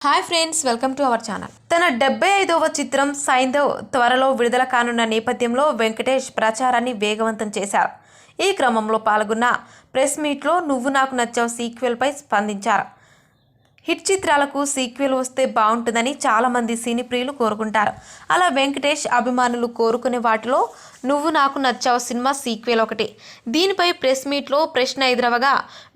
Hi friends, welcome to our channel. తన 75వ చిత్రం సైంధవ్ త్వరలో విడుదల కానున్న నేపథ్యంలో వెంకటేష్ ప్రచారాన్ని వేగవంతం చేశారు. ఈ క్రమంలో పాల్గొన్న ప్రెస్ మీట్లో నువ్వు నాకు నచ్చావు సీక్వెల్పై స్పందించారు. హిట్ చిత్రాలకు సీక్వెల్ వస్తే బాగుంటుందని చాలామంది సినీ ప్రియులు కోరుకుంటారు. అలా వెంకటేష్ అభిమానులు కోరుకునే వాటిలో నువ్వు నాకు నచ్చావు సినిమా సీక్వెల్ ఒకటి. దీనిపై ప్రెస్ మీట్లో ప్రశ్న ఎదురవగా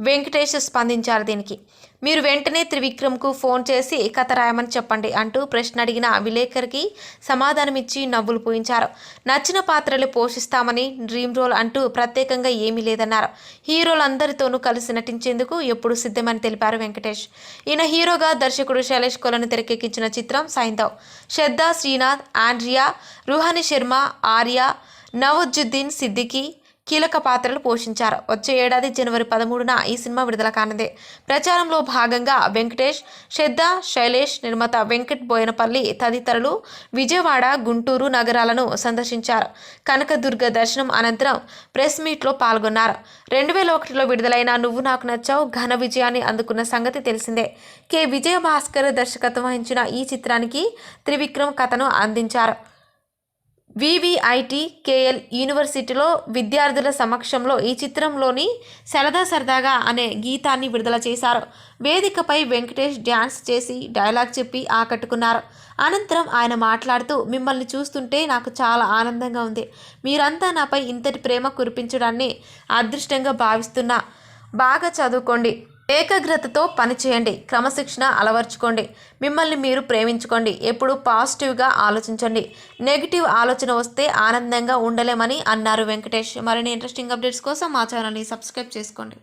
వెంకటేష్ స్పందించారు. దీనికి మీరు వెంటనే త్రివిక్రమ్కు ఫోన్ చేసి కథ రాయమని చెప్పండి అంటూ ప్రశ్న అడిగిన విలేకరికి సమాధానమిచ్చి నవ్వులు పూయించారు. నచ్చిన పాత్రలు పోషిస్తామని, డ్రీమ్ రోల్ అంటూ ప్రత్యేకంగా ఏమీ లేదన్నారు. హీరోలందరితోనూ కలిసి నటించేందుకు ఎప్పుడు సిద్ధమని తెలిపారు వెంకటేష్. ఈయన హీరోగా దర్శకుడు శైలేష్ కొలను తెరకెక్కించిన చిత్రం సైంధవ్. శ్రద్ధా, శ్రీనాథ్, ఆండ్రియా, రుహాని శర్మ, ఆర్య, నవాజుద్దీన్ సిద్దికీ కీలక పాత్రలు పోషించారు. వచ్చే ఏడాది జనవరి 13న ఈ సినిమా విడుదల కానుంది. ప్రచారంలో భాగంగా వెంకటేష్, శ్రద్ధా, శైలేష్, నిర్మాత వెంకట్ బోయనపల్లి తదితరులు విజయవాడ, గుంటూరు నగరాలను సందర్శించారు. కనకదుర్గ దర్శనం అనంతరం ప్రెస్ మీట్లో పాల్గొన్నారు. 2001లో విడుదలైన నువ్వు నాకు నచ్చావు ఘన విజయాన్ని అందుకున్న సంగతి తెలిసిందే. కె. విజయభాస్కర్ దర్శకత్వం వహించిన ఈ చిత్రానికి త్రివిక్రమ్ కథను అందించారు. వివిఐటి కేఎల్ యూనివర్సిటీలో విద్యార్థుల సమక్షంలో ఈ చిత్రంలోని సరదా సరదాగా అనే గీతాన్ని విడుదల చేశారు. వేదికపై వెంకటేష్ డ్యాన్స్ చేసి డైలాగ్ చెప్పి ఆకట్టుకున్నారు. అనంతరం ఆయన మాట్లాడుతూ, మిమ్మల్ని చూస్తుంటే నాకు చాలా ఆనందంగా ఉంది. మీరంతా నాపై ఇంతటి ప్రేమ కురిపించడాన్ని అదృష్టంగా భావిస్తున్నా. బాగా చదువుకోండి, ఏకాగ్రతతో పనిచేయండి, క్రమశిక్షణ అలవర్చుకోండి, మిమ్మల్ని మీరు ప్రేమించుకోండి, ఎప్పుడూ పాజిటివ్గా ఆలోచించండి, నెగిటివ్ ఆలోచన వస్తే ఆనందంగా ఉండలేమని అన్నారు వెంకటేష్. మరిన్ని ఇంట్రెస్టింగ్ అప్డేట్స్ కోసం మా ఛానల్ని సబ్స్క్రైబ్ చేసుకోండి.